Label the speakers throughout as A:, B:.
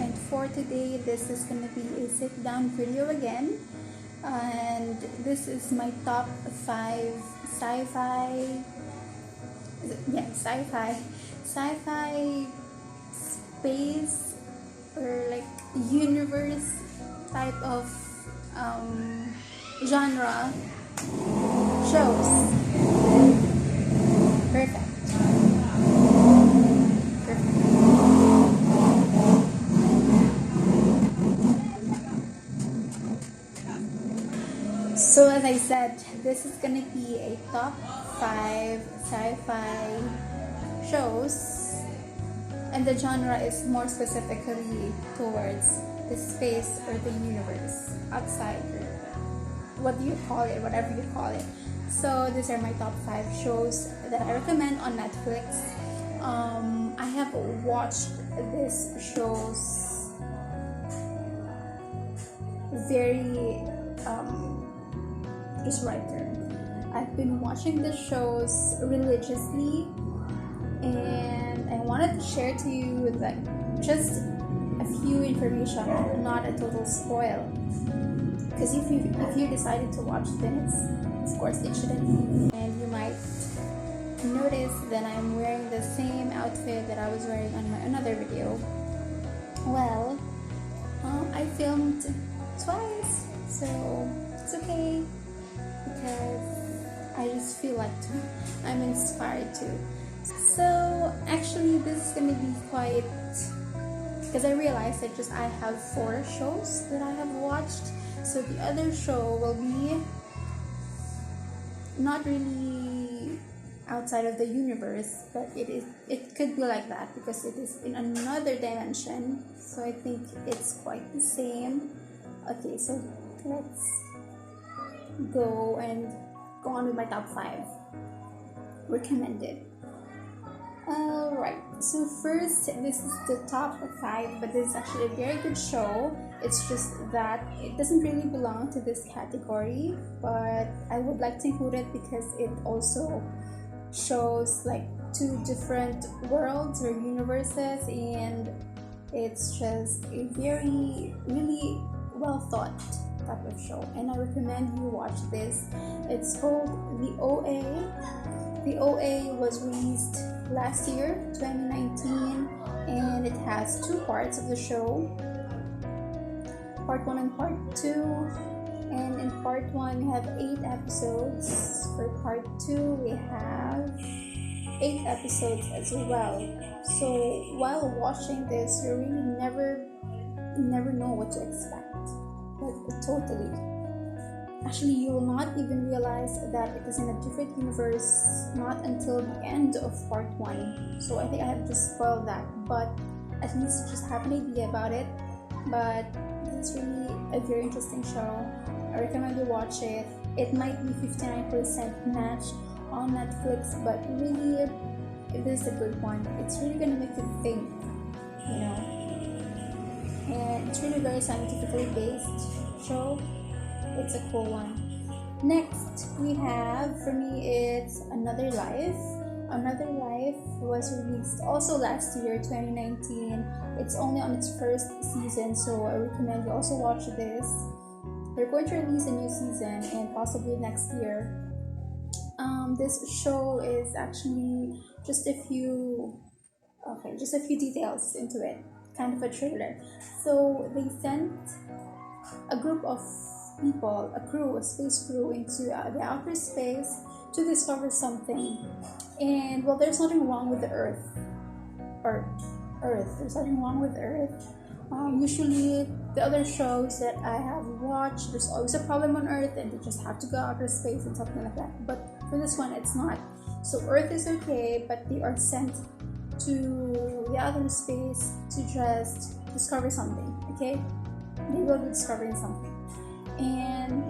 A: and for today this is gonna be a sit down video again, and this is my top 5 sci-fi sci-fi space or like universe type of genre shows. Perfect. So as I said, this is gonna be a top 5 sci-fi shows, and the genre is more specifically towards the space or the universe outside, or what do you call it, whatever you call it. So these are my top 5 shows that I recommend on Netflix. I have watched these shows very just right there. I've been watching the shows religiously, and I wanted to share to you that just a few information, not a total spoil. Because if you decided to watch this, of course it shouldn't be. And you might notice that I'm wearing the same outfit that I was wearing on my another video. Well, I filmed twice, so it's okay. Because I just feel like I'm inspired to. So actually this is gonna be quite, because I realized that I have 4 shows that I have watched, so the other show will be not really outside of the universe, but it could be like that because it is in another dimension, so I think it's quite the same. Okay, so let's go on with my top 5 recommended. Alright, so first, this is the top 5, but this is actually a very good show. It's just that it doesn't really belong to this category, but I would like to include it because it also shows like 2 different worlds or universes, and it's just a very really well thought type of show, and I recommend you watch this. It's called The OA. The OA was released last year, 2019, and it has 2 parts of the show, part 1 and part 2. And in part 1 we have 8 episodes. For part 2 we have 8 episodes as well. So while watching this, you really never know what to expect. Like, totally. Actually, you will not even realize that it is in a different universe not until the end of part 1. So I think I have just spoiled that, but at least you just have an idea about it. But it's really a very interesting show. I recommend you watch it. It might be 59% match on Netflix, but really it is a good one. It's really gonna make you think, you know. And it's really very scientifically based show. It's a cool one. Next we have, for me, it's Another Life. Another Life was released also last year, 2019. It's only on its first season, so I recommend you also watch this. They're going to release a new season and possibly next year. This show is actually just a few details into it, kind of a trailer. So they sent a group of people, a space crew, into the outer space to discover something. And well, there's nothing wrong with the Earth. There's nothing wrong with Earth. Usually, the other shows that I have watched, there's always a problem on Earth, and they just have to go outer space and something like that. But for this one, it's not. So Earth is okay, but they are sent to the outer space to just discover something. Okay, they will be discovering something, and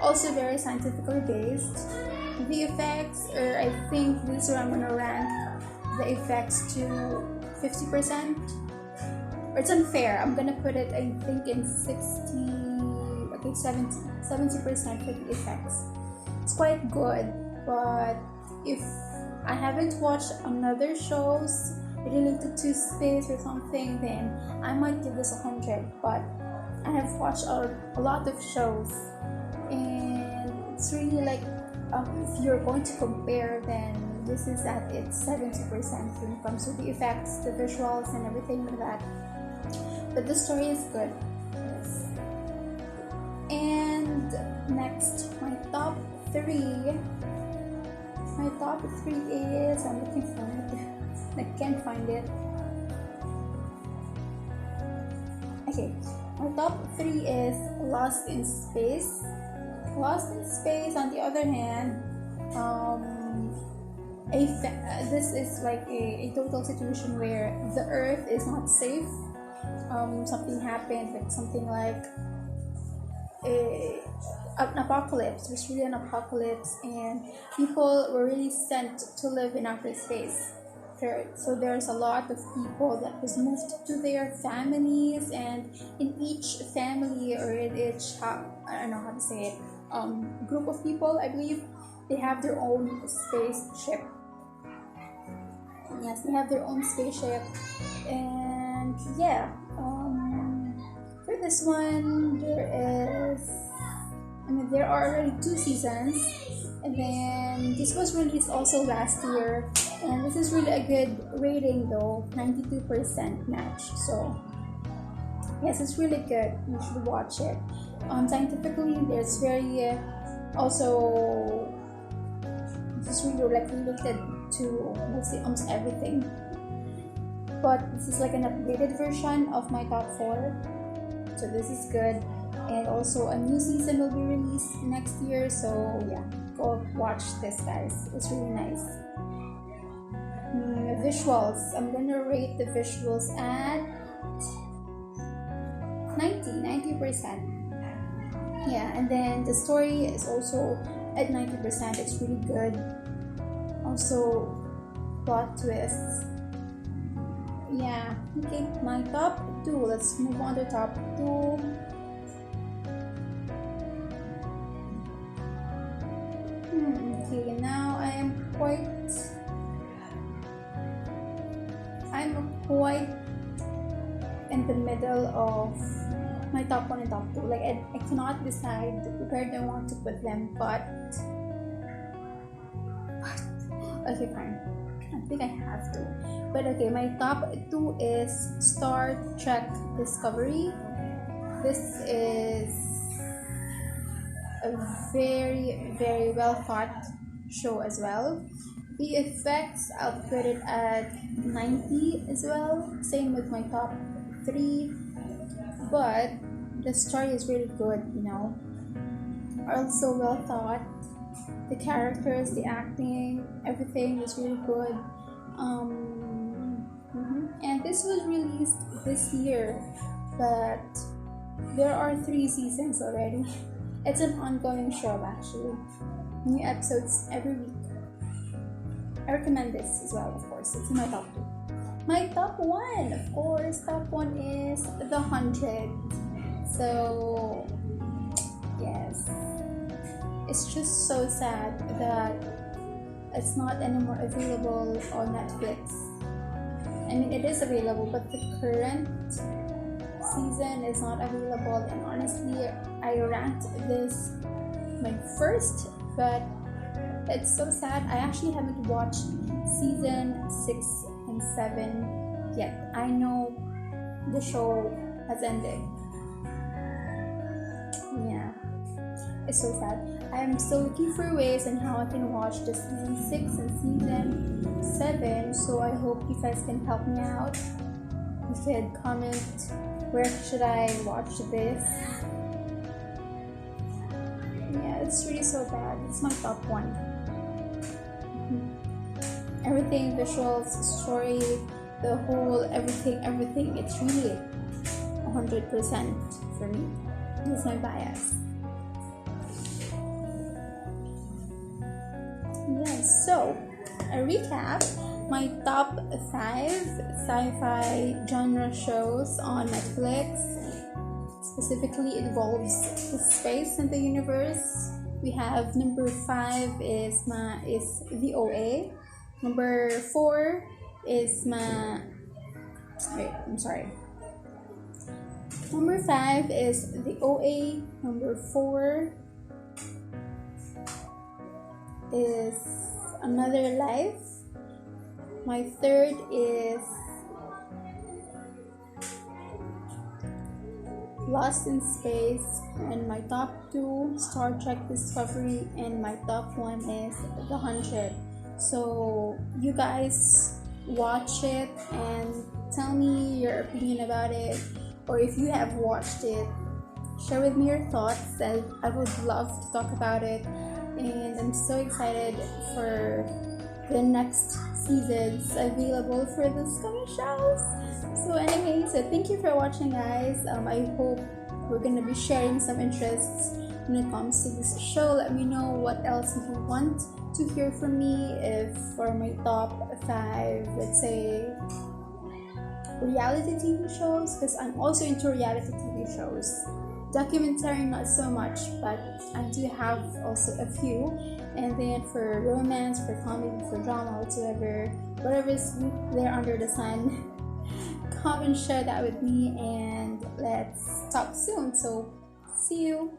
A: also very scientifically based. The effects, or I think this is where I'm gonna rank the effects to 50%. Or it's unfair. I'm gonna put it, I think, in 70% for the effects. It's quite good, but if I haven't watched another shows related to space or something, then I might give this 100. But I have watched a lot of shows, and it's really like, if you're going to compare, then this is at its 70% when it comes to the effects, the visuals, and everything like that. But the story is good. Yes. And next, my top 3. My top 3 is, I'm looking for it. I can't find it. Okay, my top 3 is Lost in Space. Lost in Space, on the other hand, this is like a total situation where the Earth is not safe. Something happened, like something like an apocalypse. There's really an apocalypse, and people were really sent to live in outer space. So there's a lot of people that was moved to their families, and in each family, or in each, I don't know how to say it, group of people, I believe, they have their own spaceship. Yes, they have their own spaceship. And yeah, for this one, there are already 2 seasons, and then this was released also last year, and this is really a good rating though, 92% match. So yes, it's really good. You should watch it. Scientifically, there's very also, this is really like related to, let's say, almost everything. But this is like an updated version of my top 4, so this is good. And also a new season will be released next year, so yeah, go watch this, guys. It's really nice. Visuals, I'm gonna rate the visuals at 90%. Yeah, and then the story is also at 90%. It's really good. Also, plot twists. Yeah, okay, my top 2. Let's move on to top 2. Okay, now I'm quite in the middle of my top 1 and top 2. Like I cannot decide where I want to put them, but okay, fine. I think I have to. But okay, my top 2 is Star Trek Discovery. This is a very, very well thought show as well. The effects, I'll put it at 90 as well. Same with my top 3. But the story is really good, Also well thought. The characters, the acting, everything is really good. And this was released this year, but there are 3 seasons already. It's an ongoing show, actually. New episodes every week. I recommend this as well, of course. It's in my top 2. My top 1, of course. Top 1 is The 100. So, yes. It's just so sad that it's not anymore available on Netflix. I mean, it is available, but the current season is not available. And honestly, I ranked this my first, but it's so sad. I actually haven't watched season 6 and 7 yet. I know the show has ended. Yeah, it's so sad. I am still looking for ways on how I can watch the season 6 and season 7, so I hope you guys can help me out. You could comment, where should I watch this? Yeah, it's really so bad. It's my top 1. Everything, visuals, story, the whole, everything. It's really 100% for me. That's my bias. Yes, so a recap, my top 5 sci-fi genre shows on Netflix. Specifically, it involves the space and the universe. We have number 5 is VOA. Number 4 is my wait, I'm sorry. Number 5 is the OA. Number 4 is Another Life. My third is Lost in Space, and my top 2 Star Trek Discovery, and my top 1 is The 100. So you guys watch it and tell me your opinion about it, or if you have watched it, share with me your thoughts. I would love to talk about it, and I'm so excited for the next seasons available for this coming shows. So anyway, so thank you for watching, guys. I hope we're gonna be sharing some interests when it comes to this show. Let me know what else you want to hear from me. If for my top 5, let's say, reality TV shows, because I'm also into reality TV shows. Documentary, not so much, but I do have also a few. And then for romance, for comedy, for drama, whatever's there under the sun, come and share that with me, and let's talk soon. So see you.